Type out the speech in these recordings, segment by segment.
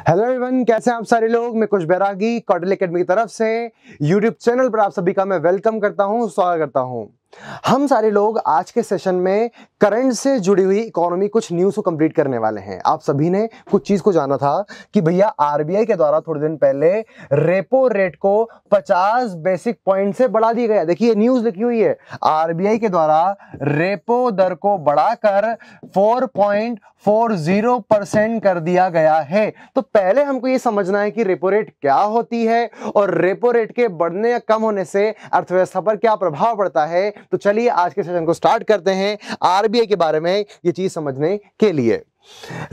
Hello everyone, कैसे हैं आप सारे लोग। मैं कुछ बैरागी कॉटल एकेडमी की तरफ से यूट्यूब चैनल पर आप सभी का मैं वेलकम करता हूं, स्वागत करता हूं। हम सारे लोग आज के सेशन में करंट से जुड़ी हुई इकोनॉमी कुछ न्यूज़ को कंप्लीट करने वाले हैं। आप सभी ने कुछ चीज़ को जाना था कि भैया आरबीआई के द्वारा थोड़े दिन पहले रेपो रेट को 50 बेसिक पॉइंट से बढ़ा दिया गया। देखिए न्यूज़ लिखी हुई है, आरबीआई के द्वारा रेपो दर को बढ़ाकर 4.40% कर दिया गया है। तो पहले हमको ये समझना है कि रेपो रेट क्या होती है और रेपो रेट के बढ़ने या कम होने से अर्थव्यवस्था पर क्या प्रभाव पड़ता है। तो चलिए आज के सेशन को स्टार्ट करते हैं आरबीआई के बारे में ये चीज समझने के लिए।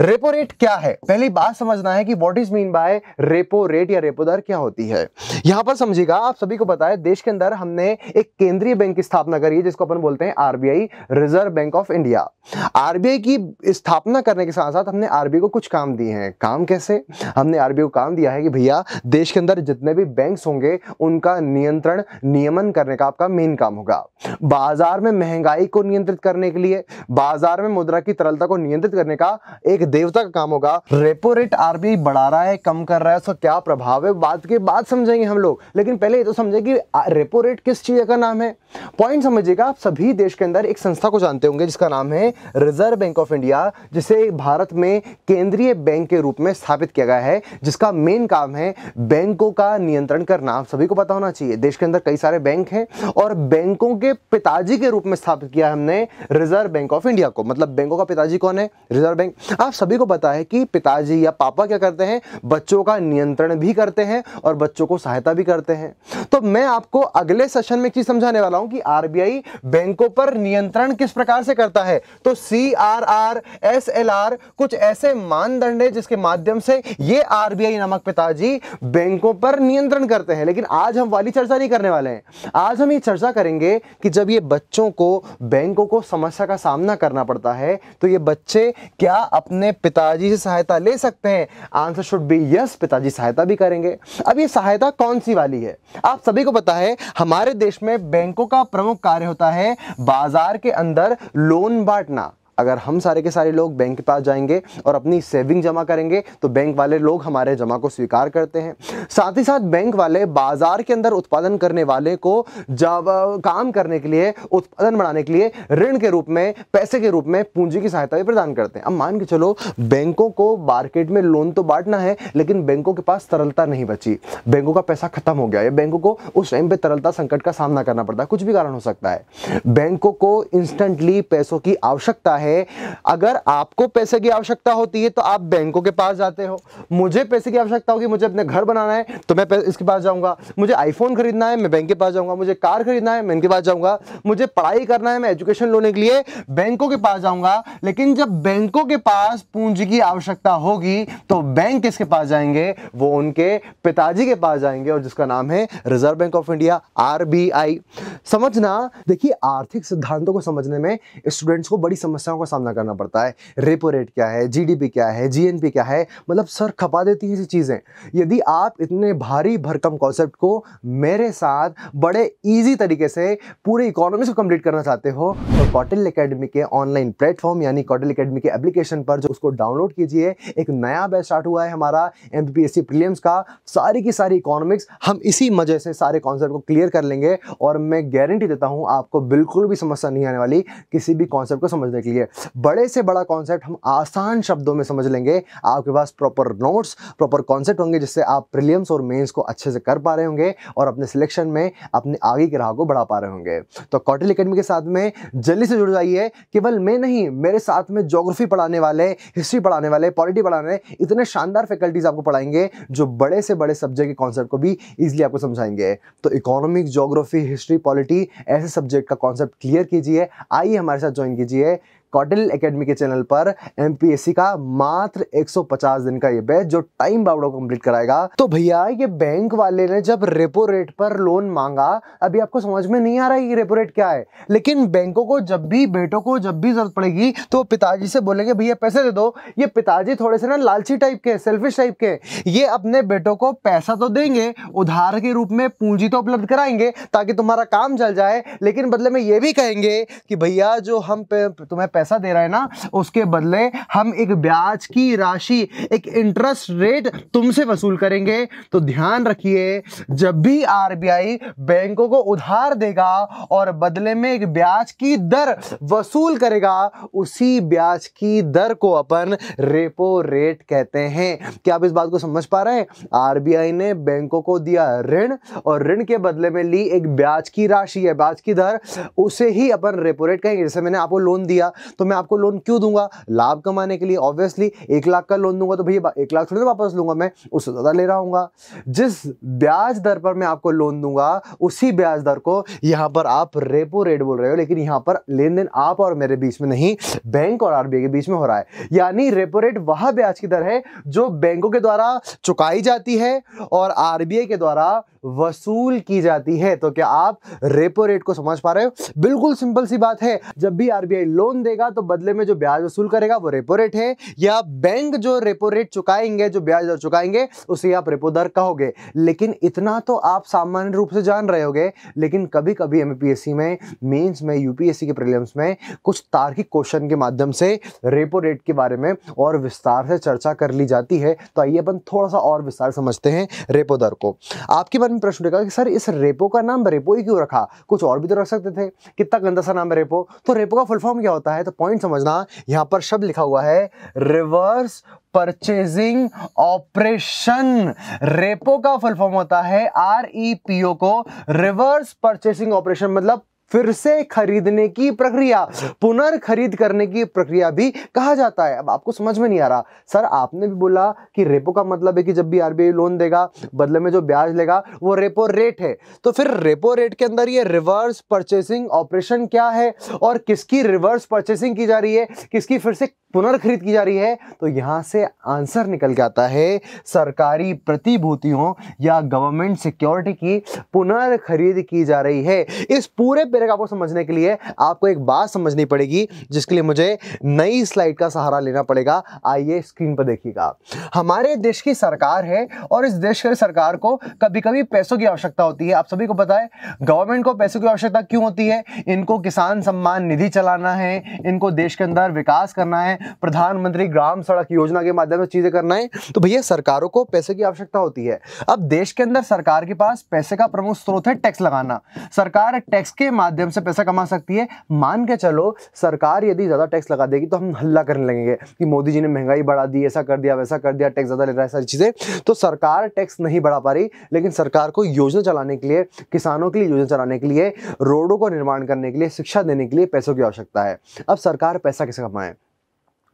रेपो रेट क्या है, पहली बात समझना है कि what is mean by repo rate या रेपो दर क्या होती है। यहां पर समझिएगा, आप सभी को पता है देश के अंदर हमने एक केंद्रीय बैंक की स्थापना करी है जिसको अपन बोलते हैं RBI, reserve bank of India. RBI की स्थापना करने के साथ साथ हमने आरबीआई को कुछ काम दिए हैं। काम कैसे? हमने आरबीआई को काम दिया है कि भैया देश के अंदर जितने भी बैंक्स होंगे उनका नियंत्रण नियमन करने का आपका मेन काम होगा। बाजार में महंगाई को नियंत्रित करने के लिए, बाजार में मुद्रा की तरलता को नियंत्रित करने का एक देवता का काम होगा। रेपो रेट आरबीआई बढ़ा रहा है, कम कर रहा है, उसका क्या प्रभाव है, बात के बाद समझेंगे हम लोग। लेकिन पहले ये तो समझे कि रेपो रेट किस चीज का नाम है। पॉइंट समझिएगा, आप सभी देश के अंदर एक संस्था को जानते होंगे जिसका नाम है रिजर्व बैंक ऑफ इंडिया, जिसे भारत में केंद्रीय बैंक के रूप में स्थापित किया गया है, जिसका मेन काम है बैंकों का नियंत्रण करना। आप सभी को पता होना चाहिए देश के अंदर कई सारे बैंक हैं और बैंकों के पिताजी के रूप में स्थापित किया हमने रिजर्व बैंक ऑफ इंडिया को। मतलब बैंकों का पिताजी कौन है? Reserve bank. आप सभी को पता है कि पिताजी या पापा क्या करते हैं? बच्चों का नियंत्रण भी करते हैं और बच्चों को सहायता भी करते हैं। तो मैं आपको अगले सेशन में एक चीज समझाने वाला हूं कि आरबीआई बैंकों पर नियंत्रण किस प्रकार से करता है। तो सीआरआर, एसएलआर कुछ ऐसे मानदंड है जिसके माध्यम से ये आरबीआई नामक पिताजी बैंकों पर नियंत्रण करते हैं। लेकिन आज हम वाली चर्चा नहीं करने वाले हैं। आज हम ये चर्चा करेंगे कि जब ये बच्चों को बैंकों को समस्या का सामना करना पड़ता है तो ये बच्चे क्या अपने पिताजी से सहायता ले सकते हैं? आंसर शुड बी यस, पिताजी सहायता भी करेंगे। अब ये सहायता कौन सी वाली है? आप सभी को पता है हमारे देश में बैंकों का प्रमुख कार्य होता है बाजार के अंदर लोन बांटना। अगर हम सारे के सारे लोग बैंक के पास जाएंगे और अपनी सेविंग जमा करेंगे तो बैंक वाले लोग हमारे जमा को स्वीकार करते हैं। साथ ही साथ बैंक वाले बाजार के अंदर उत्पादन करने वाले को जब काम करने के लिए, उत्पादन बढ़ाने के लिए ऋण के रूप में, पैसे के रूप में पूंजी की सहायता भी प्रदान करते हैं। अब मान के चलो बैंकों को मार्केट में लोन तो बांटना है लेकिन बैंकों के पास तरलता नहीं बची, बैंकों का पैसा खत्म हो गया या बैंकों को उस टाइम पे तरलता संकट का सामना करना पड़ता है, कुछ भी कारण हो सकता है। बैंकों को इंस्टेंटली पैसों की आवश्यकता है। अगर आपको पैसे की आवश्यकता होती है तो आप बैंकों के पास जाते हो। मुझे पैसे की आवश्यकता होगी, मुझे अपने घर बनाना है तो मैं इसके पास जाऊंगा। मुझे आईफोन खरीदना है, मैं बैंक के पास जाऊंगा। मुझे कार खरीदना है, मैं इनके पास जाऊंगा। मुझे पढ़ाई करना है, मैं एजुकेशन लोन के लिए बैंकों के पास जाऊंगा। लेकिन जब बैंकों के पास पूंजी की आवश्यकता होगी तो बैंक किसके पास जाएंगे? वो उनके पिताजी के पास जाएंगे और जिसका नाम है reserve bank of India, RBI. समझना, देखिए आर्थिक सिद्धांतों को समझने में स्टूडेंट्स को बड़ी समस्याओं का सामना करना पड़ता है। रेपो रेट क्या है, जीडीपी क्या है, जीएनपी क्या है, मतलब सर खपा देती है ये चीजें। यदि आप इतने भारी भरकम कॉन्सेप्ट को मेरे साथ बड़े इजी तरीके से पूरे इकोनॉमी को कंप्लीट करना चाहते हो तो कॉटल एकेडमी के ऑनलाइन प्लेटफॉर्म यानी कॉटल एकेडमी के एप्लीकेशन पर जो उसको डाउनलोड कीजिए। एक नया बैच स्टार्ट हुआ है हमारा एमपीएससी प्रीलिम्स का। सारी की सारी इकोनॉमिक्स हम इसी मजे से सारे कॉन्सेप्ट को क्लियर कर लेंगे और मैं गारंटी देता हूं आपको बिल्कुल भी समस्या नहीं आने वाली किसी भी कॉन्सेप्ट को समझने के लिए। बड़े से बड़ा कॉन्सेप्ट हम आसान शब्दों में समझ लेंगे। आपके पास प्रॉपर नोट्स, प्रॉपर कॉन्सेप्ट होंगे जिससे आप प्रीलिम्स और मेंस को अच्छे से कर पा रहे होंगे और अपने सिलेक्शन में अपने आगे की राह को बढ़ा पा रहे होंगे। तो कॉटल एकेडमी के साथ में जल्दी से जुड़ जाइए। केवल मैं नहीं, मेरे साथ में ज्योग्राफी पढ़ाने वाले, हिस्ट्री पढ़ाने वाले, पॉलिटी पढ़ाने, इतने शानदार फैकल्टीज आपको पढ़ाएंगे जो बड़े से बड़े सब्जेक्ट के कॉन्सेप्ट को भी इजीली आपको समझाएंगे। तो इकोनॉमिक्स, ज्योग्राफी, हिस्ट्री, पॉलिटी ऐसे सब्जेक्ट का कॉन्सेप्ट क्लियर कीजिए। आइए हमारे साथ ज्वाइन कीजिए कॉटल एकेडमी के चैनल पर एमपीएससी का मात्र 150 दिन का ये बैच जो टाइम बाउंड को कंप्लीट कराएगा। तो भैया ये बैंक वाले ने जब रेपो रेट पर लोन मांगा, अभी आपको समझ में नहीं आ रहा है कि रेपो रेट क्या है, लेकिन बैंकों को जब भी, बेटों को जब भी जरूरत पड़ेगी तो पिताजी से बोलेंगे भैया पैसे दे दो। ये पिताजी थोड़े से ना लालची टाइप के, सेल्फिश टाइप के, ये अपने बेटों को पैसा तो देंगे, उधार के रूप में पूंजी तो उपलब्ध कराएंगे ताकि तुम्हारा काम चल जाए, लेकिन बदले में ये भी कहेंगे कि भैया जो हम तुम्हें पैसा दे रहा है ना, उसके बदले हम एक ब्याज की राशि, एक इंटरेस्ट रेट तुमसे वसूल करेंगे। तो ध्यान रखिए, जब भी आरबीआई बैंकों को उधार देगा और बदले में एक ब्याज की दर वसूल करेगा, उसी ब्याज की दर को अपन रेपो रेट कहते हैं। क्या आप इस बात को समझ पा रहे हैं? आरबीआई ने बैंकों को दिया ऋण और ऋण के बदले में ली एक ब्याज की राशि है, ब्याज की दर, उसे ही अपन रेपो रेट कहेंगे। जैसे मैंने आपको लोन दिया, तो मैं आपको लोन क्यों दूंगा? लाभ कमाने के लिए। ऑब्वियसली 1 लाख का लोन दूंगा तो भैया 1 लाख थोड़ी वापस लूंगा, मैं उससे ज्यादा ले रहा हूंगा। जिस ब्याज दर पर मैं आपको लोन दूंगा, उसी ब्याज दर को यहां पर आप रेपो रेट बोल रहे हो, लेकिन यहां पर लेन देन आप और मेरे बीच में नहीं, बैंक और आरबीआई के बीच में हो रहा है। यानी रेपो रेट वह ब्याज की दर है जो बैंकों के द्वारा चुकाई जाती है और आरबीआई के द्वारा वसूल की जाती है। तो क्या आप रेपो रेट को समझ पा रहे हो? बिल्कुल सिंपल सी बात है। जब भी आरबीआई लोन देगा तो बदले में जो ब्याज वसूल करेगा वो रेपो रेट है, या बैंक जो रेपो रेट चुकाएंगे, जो ब्याज दर चुकाएंगे, उसे आप रेपो दर कहोगे। लेकिन इतना तो आप सामान्य रूप से जान रहे होगे, लेकिन कभी कभी एमपीएससी में, मेंस में, यूपीएससी के प्रीलिम्स में कुछ तार्किक क्वेश्चन के माध्यम से रेपो रेट के बारे में और विस्तार से चर्चा कर ली जाती है। तो आइए अपन थोड़ा सा और विस्तार समझते हैं रेपो दर को। आपके मन में प्रश्न उठेगा कि सर इस रेपो का नाम रेपो ही क्यों रखा? कुछ और भी तो रख सकते थे, कितना गंदा सा नाम है रेपो। तो रेपो का फुल फॉर्म क्या होता है? तो पॉइंट समझना, यहां पर शब्द लिखा हुआ है रिवर्स परचेजिंग ऑपरेशन। रेपो का फुल फॉर्म होता है आरईपीओ को, रिवर्स परचेसिंग ऑपरेशन, मतलब फिर से खरीदने की प्रक्रिया, पुनर्खरीद करने की प्रक्रिया भी कहा जाता है। अब आपको समझ में नहीं आ रहा, सर आपने भी बोला कि रेपो का मतलब है कि जब भी आरबीआई लोन देगा, बदले में जो ब्याज लेगा वो रेपो रेट है। तो फिर रेपो रेट के अंदर ये रिवर्स परचेसिंग ऑपरेशन क्या है और किसकी रिवर्स परचेसिंग की जा रही है, किसकी फिर से पुनर्खरीद की जा रही है? तो यहां से आंसर निकल के आता है, सरकारी प्रतिभूतियों या गवर्नमेंट सिक्योरिटी की पुनर्खरीद की जा रही है। इस पूरे पैराग्राफ को समझने के लिए आपको एक बात समझनी पड़ेगी, जिसके लिए मुझे नई स्लाइड का सहारा लेना पड़ेगा। आइए स्क्रीन पर देखिएगा। हमारे देश की सरकार है और इस देश की सरकार को कभी कभी पैसों की आवश्यकता होती है। आप सभी को पता है गवर्नमेंट को पैसों की आवश्यकता क्यों होती है? इनको किसान सम्मान निधि चलाना है, इनको देश के अंदर विकास करना है, प्रधानमंत्री ग्राम सड़क योजना के माध्यम से चीजें करना है। तो भैया सरकारों को पैसे की आवश्यकता होती है। अब देश के अंदर सरकार के पास पैसे का प्रमुख स्रोत है टैक्स लगाना। सरकार टैक्स के माध्यम से पैसा कमा सकती है। मान के चलो सरकार यदि ज्यादा टैक्स लगा देगी तो हम हल्ला करने लगेंगे कि मोदी जी ने महंगाई बढ़ा दी, ऐसा कर दिया, वैसा कर दिया, टैक्स ज्यादा ले रहा है, सारी चीजें। तो सरकार टैक्स नहीं बढ़ा पा रही, लेकिन सरकार को योजना चलाने के लिए, किसानों के लिए योजना चलाने के लिए, रोडों को निर्माण करने के लिए, शिक्षा देने के लिए पैसों की आवश्यकता है। अब सरकार पैसा कैसे कमाए?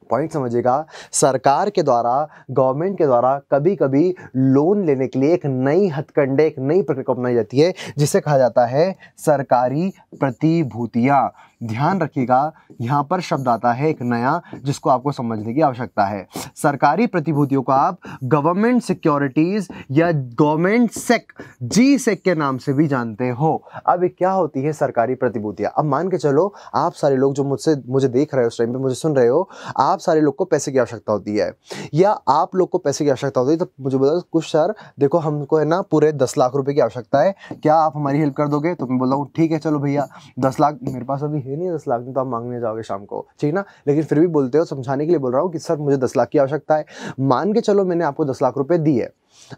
पॉइंट समझिएगा, सरकार के द्वारा, गवर्नमेंट के द्वारा कभी कभी लोन लेने के लिए एक नई हथकंडे, एक नई प्रक्रिया अपनाई जाती है, जिसे कहा जाता है सरकारी प्रतिभूतियां। ध्यान रखिएगा, यहां पर शब्द आता है एक नया, जिसको आपको समझने की आवश्यकता है। सरकारी प्रतिभूतियों को आप गवर्नमेंट सिक्योरिटीज या गवर्नमेंट सेक, जी सेक के नाम से भी जानते हो। अब क्या होती है सरकारी प्रतिभूतियां? अब मान के चलो आप सारे लोग जो मुझे देख रहे हो, उस टाइम पे मुझे सुन रहे हो, आप सारे लोग को पैसे की आवश्यकता होती है, या आप लोग को पैसे की आवश्यकता होती है, तो मुझे बता कुछ सर देखो हमको है ना पूरे 10 लाख रुपए की आवश्यकता है, क्या आप हमारी हेल्प कर दोगे? तो मैं बोल रहा हूँ ठीक है चलो भैया 10 लाख मेरे पास अभी है नहीं, 10 लाख नहीं तो आप मांगने जाओगे शाम को, ठीक ना, लेकिन फिर भी बोलते हो, समझाने के लिए बोल रहा हूँ कि सर मुझे 10 लाख की आवश्यकता है। मान के चलो मैंने आपको 10 लाख रुपए दिए।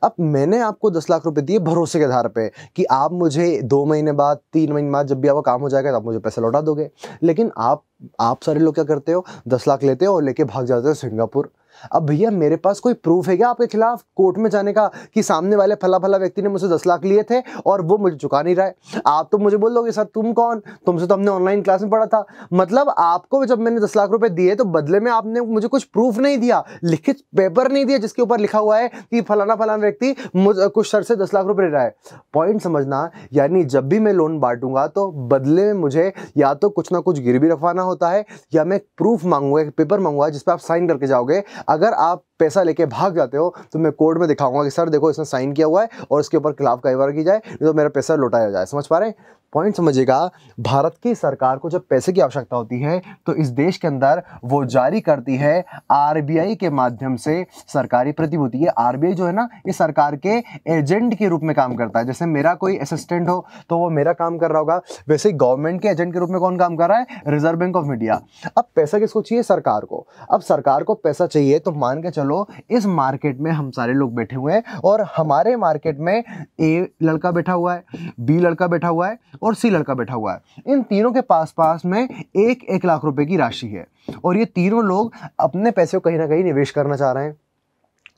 अब मैंने आपको 10 लाख रुपए दिए भरोसे के आधार पे कि आप मुझे 2 महीने बाद, 3 महीने बाद जब भी आपका काम हो जाएगा तो आप मुझे पैसे लौटा दोगे। लेकिन आप सारे लोग क्या करते हो, 10 लाख लेते हो और लेके भाग जाते हो सिंगापुर। अब भैया मेरे पास कोई प्रूफ है क्या आपके खिलाफ कोर्ट में जाने का कि सामने वाले फला फला व्यक्ति ने मुझसे 10 लाख लिए थे और वो मुझे चुका नहीं रहा है? आप तो मुझे बोल दोगे सर तुम कौन, तुमसे तो हमने ऑनलाइन क्लास में पढ़ा था। मतलब आपको जब मैंने 10 लाख रुपए दिए तो बदले में आपने मुझे कुछ प्रूफ नहीं दिया, लिखित पेपर नहीं दिया जिसके ऊपर लिखा हुआ है कि फलाना फलाना व्यक्ति कुछ सर से 10 लाख रुपए ले रहा है। पॉइंट समझना, यानी जब भी मैं लोन बांटूंगा तो बदले में मुझे या तो कुछ ना कुछ गिरवी रखवाना होता है, या मैं प्रूफ मांगूंगा, एक पेपर मांगूंगा जिस पर आप साइन करके जाओगे। अगर आप पैसा लेके भाग जाते हो तो मैं कोर्ट में दिखाऊंगा कि सर देखो इसने साइन किया हुआ है और इसके ऊपर खिलाफ कार्रवाई की जाए, नहीं तो मेरा पैसा लौटाया जाए। समझ पा रहे हैं? पॉइंट समझिएगा, भारत की सरकार को जब पैसे की आवश्यकता होती है तो इस देश के अंदर वो जारी करती है आरबीआई के माध्यम से सरकारी प्रतिभूति। ये आरबीआई जो है ना, ये सरकार के एजेंट के रूप में काम करता है। जैसे मेरा कोई असिस्टेंट हो तो वो मेरा काम कर रहा होगा, वैसे ही गवर्नमेंट के एजेंट के रूप में कौन काम कर रहा है? Reserve bank of India. अब पैसा किसको चाहिए? सरकार को। अब सरकार को पैसा चाहिए तो मान के चलो इस मार्केट में हम सारे लोग बैठे हुए हैं और हमारे मार्केट में ए लड़का बैठा हुआ है, बी लड़का बैठा हुआ है और सी लड़का बैठा हुआ है। इन तीनों के पास में एक लाख रुपए की राशि है और ये तीनों लोग अपने पैसे को कहीं ना कहीं निवेश करना चाह रहे हैं।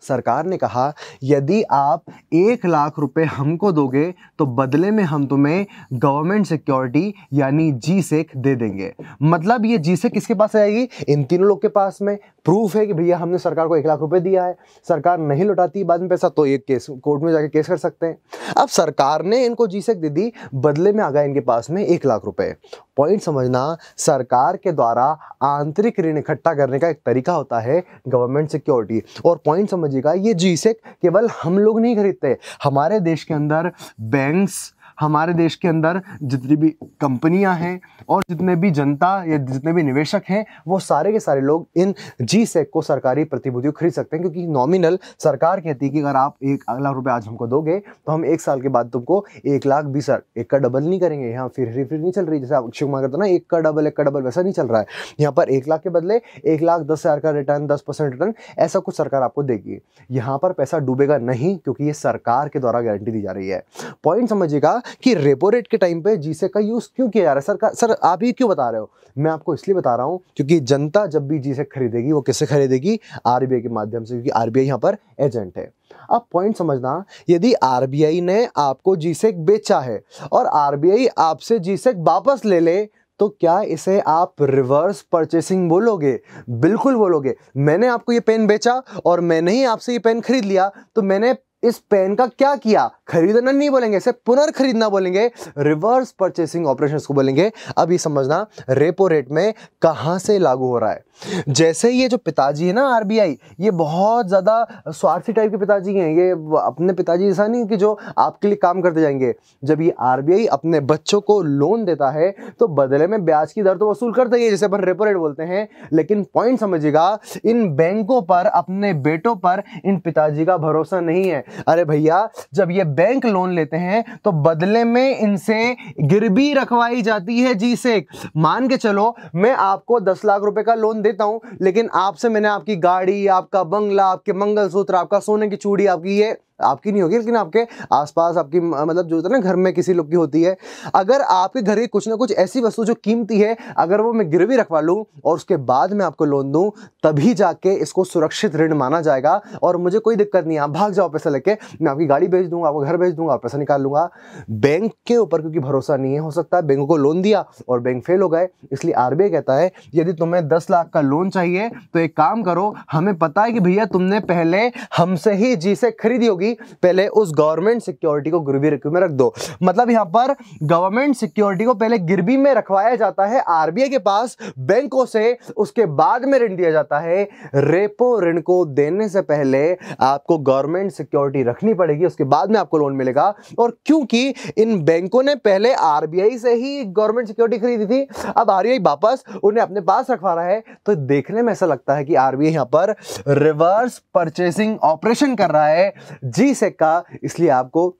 सरकार ने कहा यदि आप 1 लाख रुपए हमको दोगे तो बदले में हम तुम्हें गवर्नमेंट सिक्योरिटी यानी जीसेक दे देंगे। मतलब ये जीसेक किसके पास आएगी? इन तीनों लोग के पास में। प्रूफ है कि भैया हमने सरकार को 1 लाख रुपए दिया है, सरकार नहीं लौटाती बाद में पैसा तो एक केस कोर्ट में जाके केस कर सकते हैं। अब सरकार ने इनको जीसेक दे दी, बदले में आ गया इनके पास में 1 लाख रुपए। पॉइंट समझना, सरकार के द्वारा आंतरिक ऋण इकट्ठा करने का एक तरीका होता है गवर्नमेंट सिक्योरिटी। और पॉइंट समझिएगा, ये जीसेक केवल हम लोग नहीं खरीदते, हमारे देश के अंदर बैंक्स, हमारे देश के अंदर जितनी भी कंपनियां हैं और जितने भी जनता या जितने भी निवेशक हैं वो सारे के सारे लोग इन जीसेक को सरकारी प्रतिभूतियों खरीद सकते हैं। क्योंकि नॉमिनल सरकार कहती है कि अगर आप 1 लाख रुपए आज हमको दोगे तो हम 1 साल के बाद तुमको 1,20,000, 1 का डबल नहीं करेंगे। यहाँ फिर नहीं चल रही, जैसे अक्षय कुमार करता ना 1 का डबल, वैसा नहीं चल रहा है। यहाँ पर 1 लाख के बदले 1,10,000 का रिटर्न, 10% रिटर्न, ऐसा कुछ सरकार आपको देगी। यहाँ पर पैसा डूबेगा नहीं क्योंकि ये सरकार के द्वारा गारंटी दी जा रही है। पॉइंट समझिएगा कि रेपो रेट के टाइम पे जीसेक का यूज क्यों किया जा रहा है? सरकार, सर आप ये क्यों बता रहे हो? मैं आपको इसलिए बता रहा हूं क्योंकि जनता जब भी जीसेक खरीदेगी वो किससे खरीदेगी? आरबीआई के माध्यम से, क्योंकि आरबीआई यहां पर एजेंट है। अब पॉइंट समझना, यदि आरबीआई ने आपको जीसेक बेचा है और आरबीआई आपसे जीसेक वापस ले ले तो क्या इसे आप रिवर्स परचेसिंग बोलोगे? बिल्कुल बोलोगे। मैंने आपको ये पेन बेचा और मैंने ही आपसे ये पेन खरीद लिया तो मैंने इस पेन का क्या किया? खरीदना नहीं बोलेंगे, इसे पुनर्खरीदना बोलेंगे, रिवर्स परचेसिंग ऑपरेशंस को बोलेंगे। अब ये समझना रेपो रेट में कहां से लागू हो रहा है। जैसे ये जो पिताजी है ना आरबीआई, ये बहुत ज्यादा स्वार्थी टाइप के पिताजी हैं। ये अपने पिताजी ऐसा नहीं कि जो आपके लिए काम करते जाएंगे। जब ये आरबीआई अपने बच्चों को लोन देता है तो बदले में ब्याज की दर तो वसूल करता ही है, जैसे अपन रेपो रेट बोलते हैं। लेकिन पॉइंट समझिएगा, इन बैंकों पर, अपने बेटों पर इन पिताजी का भरोसा नहीं है। अरे भैया, जब ये बैंक लोन लेते हैं तो बदले में इनसे गिरवी रखवाई जाती है जीसेक। मान के चलो मैं आपको 10 लाख रुपए का लोन देता हूं, लेकिन आपसे मैंने आपकी गाड़ी, आपका बंगला, आपके मंगलसूत्र, आपका सोने की चूड़ी, आपकी ये आपकी नहीं होगी लेकिन आपके आसपास आपकी मतलब जो होता है ना घर में किसी लोग की होती है, अगर आपके घर की कुछ ना कुछ ऐसी वस्तु जो कीमती है अगर वो मैं गिरवी रखवा लूं और उसके बाद मैं आपको लोन दूं, तभी जाके इसको सुरक्षित ऋण माना जाएगा और मुझे कोई दिक्कत नहीं है। आप भाग जाओ पैसा लेके, मैं आपकी गाड़ी बेच दूंगा, आपको घर बेच दूंगा, आप पैसा निकाल लूंगा। बैंक के ऊपर क्योंकि भरोसा नहीं है, हो सकता है बैंकों को लोन दिया और बैंक फेल हो गए, इसलिए आरबीआई कहता है यदि तुम्हें 10 लाख का लोन चाहिए तो एक काम करो, हमें पता है कि भैया तुमने पहले हमसे ही जीसेक खरीदी होगी, पहले उस गवर्नमेंट सिक्योरिटी को गिरवी में रख दो। मतलब यहां पर गवर्नमेंट सिक्योरिटी को पहले गिरवी में रखवाया जाता है आरबीआई के पास बैंकों से, उसके बाद में ऋण दिया जाता है। रेपो ऋण को देने से पहले आपको गवर्नमेंट सिक्योरिटी रखनी पड़ेगी, उसके बाद में आपको लोन मिलेगा। और क्योंकि इन बैंकों ने पहले आरबीआई से ही गवर्नमेंट सिक्योरिटी खरीदी थी, अब आरबीआई वापस उन्हें अपने पास रखवा रहा है, तो देखने में ऐसा लगता है कि आरबीआई यहां पर रिवर्स परचेसिंग ऑपरेशन कर रहा है जीसेक का। इसलिए आपको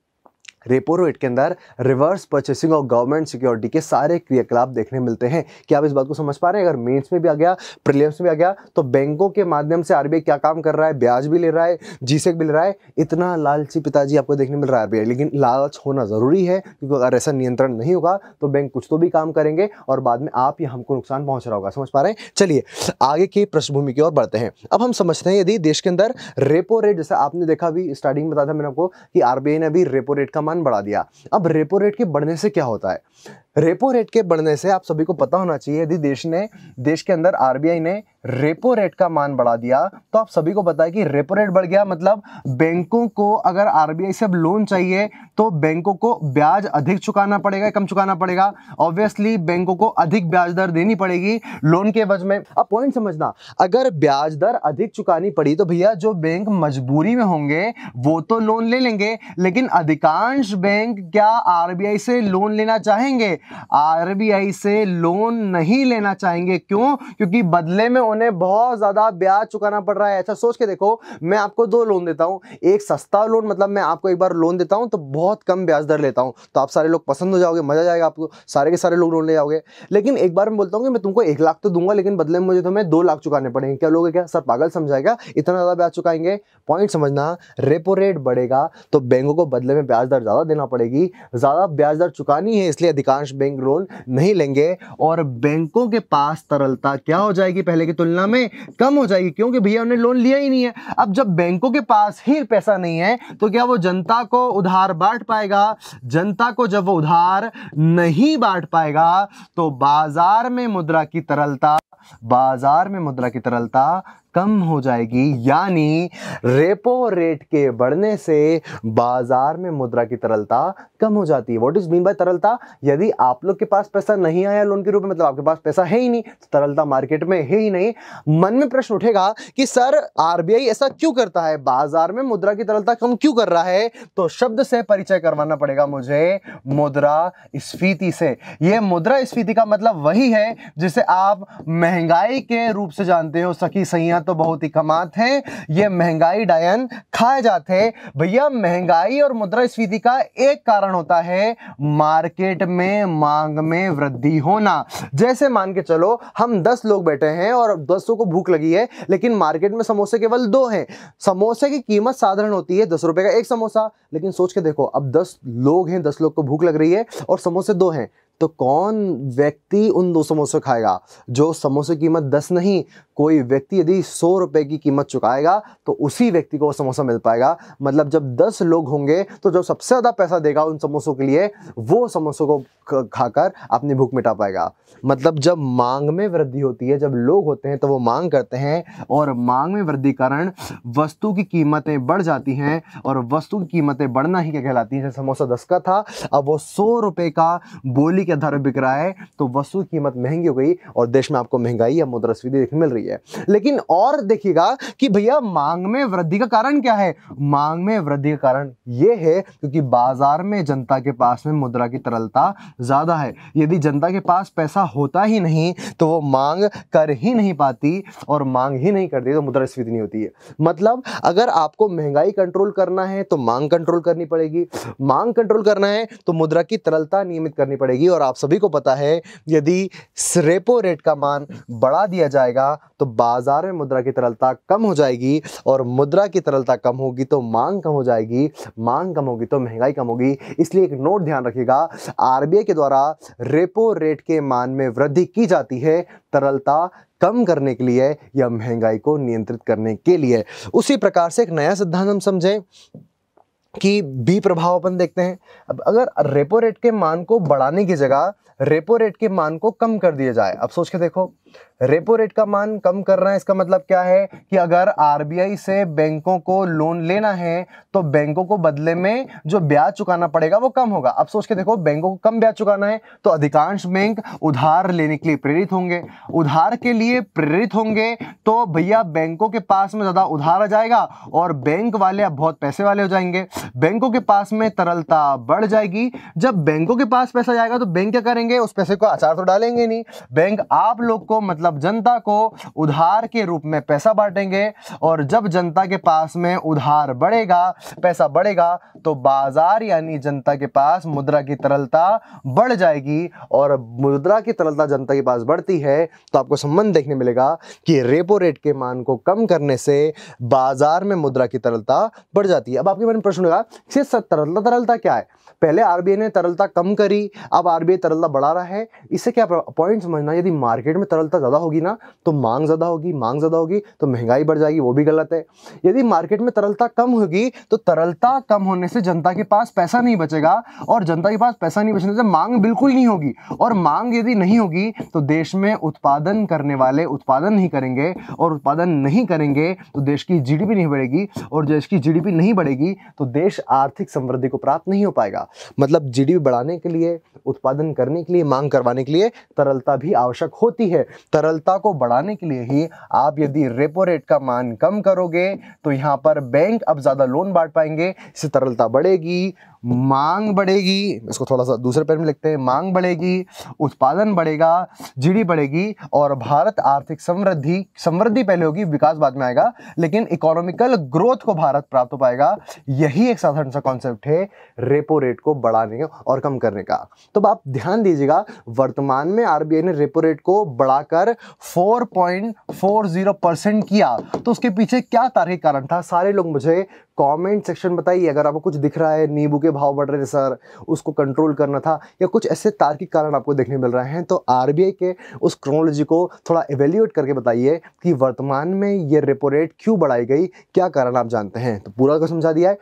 रेपो रेट के अंदर रिवर्स परचेसिंग और गवर्नमेंट सिक्योरिटी के सारे क्रियाकलाप देखने मिलते हैं। क्या आप इस बात को समझ पा रहे हैं? अगर मेंस में भी आ गया, प्रीलिम्स में भी आ गया, तो बैंकों के माध्यम से आरबीआई क्या काम कर रहा है, ब्याज भी ले रहा है, जीसेक भी ले रहा है। इतना लालची पिताजी आपको देखने मिल रहा है आरबीआई, लेकिन लालच होना जरूरी है क्योंकि अगर ऐसा नियंत्रण नहीं होगा तो बैंक कुछ तो भी काम करेंगे और बाद में आप या हमको नुकसान पहुंच रहा होगा। समझ पा रहे हैं? चलिए आगे की पृष्ठभूमि की ओर बढ़ते हैं। अब हम समझते हैं यदि देश के अंदर रेपो रेट, जैसे आपने देखा अभी स्टार्टिंग में बताया था मैंने आपको कि आरबीआई ने अभी रेपो रेट का मान बढ़ा दिया। अब रेपो रेट के बढ़ने से क्या होता है? रेपो रेट के बढ़ने से आप सभी को पता होना चाहिए, यदि देश के अंदर आरबीआई ने रेपो रेट का मान बढ़ा दिया तो आप सभी को पता है कि रेपो रेट बढ़ गया, मतलब बैंकों को अगर आरबीआई से अब लोन चाहिए तो बैंकों को ब्याज अधिक चुकाना पड़ेगा, कम चुकाना पड़ेगा। ऑब्वियसली बैंकों को अधिक ब्याज दर देनी पड़ेगी लोन के एवज में। अब पॉइंट समझना, अगर ब्याज दर अधिक चुकानी पड़ी तो भैया जो बैंक मजबूरी में होंगे वो तो लोन ले लेंगे, लेकिन अधिकांश बैंक क्या आरबीआई से लोन लेना चाहेंगे? आरबीआई से लोन नहीं लेना चाहेंगे। क्यों? क्योंकि बदले में उन्हें बहुत ज्यादा ब्याज चुकाना पड़ रहा है। ऐसा सोच के देखो, मैं आपको दो लोन देता हूं, एक सस्ता लोन, मतलब मैं आपको एक बार लोन देता हूं तो बहुत कम ब्याज दर लेता हूं, तो आप सारे लोग पसंद हो जाओगे, मजा जाएगा आपको, सारे के सारे लोग लोन ले जाओगे। लेकिन एक बार मैं बोलता हूं कि मैं तुमको 1 लाख तो दूंगा, लेकिन बदले में मुझे तुम्हें 2 लाख चुकाने पड़ेंगे। क्या लोगे? क्या सर पागल समझाएगा, इतना ज्यादा ब्याज चुकाएंगे? पॉइंट समझना, रेपो रेट बढ़ेगा तो बैंकों को बदले में ब्याज दर ज्यादा देना पड़ेगी, ज्यादा ब्याज दर चुकानी है, इसलिए अधिकांश बैंक लोन नहीं लेंगे और बैंकों के पास तरलता क्या हो जाएगी? पहले की तुलना में कम हो जाएगी। क्योंकि भैया उन्हें लोन लिया ही नहीं है। अब जब बैंकों के पास ही पैसा नहीं है तो क्या वो जनता को उधार बांट पाएगा? जनता को जब वो उधार नहीं बांट पाएगा तो बाजार में मुद्रा की तरलता कम हो जाएगी। यानी रेपो रेट के बढ़ने से बाजार में मुद्रा की तरलता कम हो जाती है। व्हाट इज मीन बाय तरलता? यदि आप लोग के पास पैसा नहीं आया लोन के रूप में, मतलब आपके पास पैसा है ही नहीं, तो तरलता मार्केट में है ही नहीं। मन में प्रश्न उठेगा कि सर आरबीआई ऐसा क्यों करता है, बाजार में मुद्रा की तरलता कम क्यों कर रहा है? तो शब्द से परिचय करवाना पड़ेगा मुझे, मुद्रास्फीति से। यह मुद्रास्फीति का मतलब वही है जिसे आप महंगाई के रूप से जानते हो। सखी सैया तो बहुत ही कमात है, ये महंगाई डायन खाए जाते। भैया महंगाई और मुद्रास्फीति का एक कारण होता है मार्केट में मांग में वृद्धि होना। जैसे मान के चलो हम 10 लोग बैठे हैं और 10 को भूख लगी है, लेकिन मार्केट में समोसे केवल 2 हैं। समोसे की कीमत साधारण होती है 10 रुपए का एक समोसा, लेकिन सोच के देखो अब 10 लोग हैं, 10 लोग को भूख लग रही है और समोसे 2 हैं, तो कौन व्यक्ति उन 2 समोसे खाएगा? जो समोसे की कीमत 10 नहीं, कोई व्यक्ति यदि 100 रुपए की कीमत चुकाएगा तो उसी व्यक्ति को वो समोसा मिल पाएगा। मतलब जब 10 लोग होंगे तो जो सबसे ज्यादा पैसा देगा उन समोसों के लिए, वो समोसों को खाकर अपनी भूख मिटा पाएगा। मतलब जब मांग में वृद्धि होती है, जब लोग होते हैं तो वो मांग करते हैं और मांग में वृद्धि कारण वस्तु की कीमतें बढ़ जाती हैं और वस्तु की कीमतें बढ़ना ही क्या कहलाती है? जैसे समोसा 10 का था, अब वो 100 रुपए का बोली के आधार पर बिक रहा है, तो वस्तु की कीमत महंगी हो गई और देश में आपको महंगाई या मुद्रास्फीति देखने मिल रही है। लेकिन और देखिएगा कि भैया मांग में वृद्धि का कारण क्या है? मांग में वृद्धि का कारण यह है क्योंकि बाजार में जनता के पास में मुद्रा की तरलता ज्यादा है। यदि जनता के पास पैसा होता ही नहीं तो वो मांग कर ही नहीं पाती, और मांग ही नहीं करती तो मुद्रास्फीति नहीं होती है। मतलब अगर आपको महंगाई कंट्रोल करना है तो मांग कंट्रोल करनी पड़ेगी, मांग कंट्रोल करना है तो मुद्रा की तरलता नियमित करनी पड़ेगी। और आप सभी को पता है यदि रेपो रेट का मान बढ़ा दिया जाएगा तो बाजार में मुद्रा की तरलता कम हो जाएगी, और मुद्रा की तरलता कम होगी तो मांग कम हो जाएगी, मांग कम होगी तो महंगाई कम होगी। इसलिए एक नोट ध्यान रखिएगा, आरबीआई के द्वारा रेपो रेट के मान में वृद्धि की जाती है तरलता कम करने के लिए या महंगाई को नियंत्रित करने के लिए। उसी प्रकार से एक नया सिद्धांत हम समझें कि बी प्रभाव अपन देखते हैं। अब अगर रेपो रेट के मान को बढ़ाने की जगह रेपो रेट के मान को कम कर दिया जाए, अब सोच के देखो, रेपो रेट का मान कम कर रहा है, इसका मतलब क्या है कि अगर आरबीआई से बैंकों को लोन लेना है तो बैंकों को बदले में जो ब्याज चुकाना पड़ेगा वो कम होगा। अब सोच के देखो, बैंकों को कम ब्याज चुकाना है तो अधिकांश बैंक उधार लेने के लिए प्रेरित होंगे। उधार के लिए प्रेरित होंगे तो भैया बैंकों के पास में ज्यादा उधार आ जाएगा और बैंक वाले अब बहुत पैसे वाले हो जाएंगे। बैंकों के पास में तरलता बढ़ जाएगी। जब बैंकों के पास पैसा जाएगा तो बैंक क्या करेंगे? उस पैसे को अचार तो डालेंगे नहीं, बैंक आप लोग को मतलब जनता को उधार के रूप में पैसा बांटेंगे। और जब जनता के पास में उधार बढ़ेगा, पैसा बढ़ेगा, तो बाजार यानी जनता के पास मुद्रा की तरलता बढ़ जाएगी। और मुद्रा की तरलता जनता के पास बढ़ती है तो आपको संबंध देखने मिलेगा कि रेपो रेट के मान को कम करने से बाजार में मुद्रा की तरलता बढ़ जाती है। अब आपके मन में प्रश्न होगा होगा कि तरलता क्या है। पहले आरबीआई ने तरलता कम करी, अब आरबीआई तरलता बढ़ा रहा है। इससे क्या पॉइंट समझना, यदि मार्केट में तरलता ज़्यादा होगी ना तो मांग ज़्यादा होगी, मांग ज़्यादा होगी तो महंगाई बढ़ जाएगी, वो भी गलत है। यदि मार्केट में तरलता कम होगी तो तरलता कम होने से जनता के पास पैसा नहीं बचेगा, और जनता के पास पैसा नहीं बचने से मांग बिल्कुल नहीं होगी, और मांग यदि नहीं होगी तो देश में उत्पादन करने वाले उत्पादन नहीं करेंगे, और उत्पादन नहीं करेंगे तो देश की जीडीपी नहीं बढ़ेगी, और देश की जीडीपी नहीं बढ़ेगी तो देश आर्थिक समृद्धि को प्राप्त नहीं हो पाएगा। मतलब जीडीपी बढ़ाने के लिए, उत्पादन करने के लिए, मांग करवाने के लिए तरलता भी आवश्यक होती है। तरलता को बढ़ाने के लिए ही आप यदि रेपो रेट का मान कम करोगे तो यहाँ पर बैंक अब ज़्यादा लोन बांट पाएंगे, इससे तरलता बढ़ेगी, मांग बढ़ेगी। इसको थोड़ा सा दूसरे पैर में लिखते हैं, मांग बढ़ेगी, उत्पादन बढ़ेगा, जीडीपी बढ़ेगी, और भारत आर्थिक समृद्धि पहले होगी, विकास बाद में आएगा, लेकिन इकोनॉमिकल ग्रोथ को भारत प्राप्त हो पाएगा। यही एक साधारण सा कॉन्सेप्ट है रेपो रेट को बढ़ाने का और कम करने का। तो आप ध्यान दीजिएगा, वर्तमान में आरबीआई ने रेपो रेट को बढ़ाकर 4.40% किया, तो उसके पीछे क्या तार्किक कारण था? सारे लोग मुझे कमेंट सेक्शन बताइए। अगर आपको कुछ दिख रहा है, नींबू के भाव बढ़ रहे थे सर, उसको कंट्रोल करना था, या कुछ ऐसे तार्किक कारण आपको देखने मिल रहे हैं, तो आरबीआई के उस क्रोनोलॉजी को थोड़ा इवेल्युएट करके बताइए कि वर्तमान में ये रेपो रेट क्यों बढ़ाई गई, क्या कारण आप जानते हैं। तो पूरा को समझा दिया है।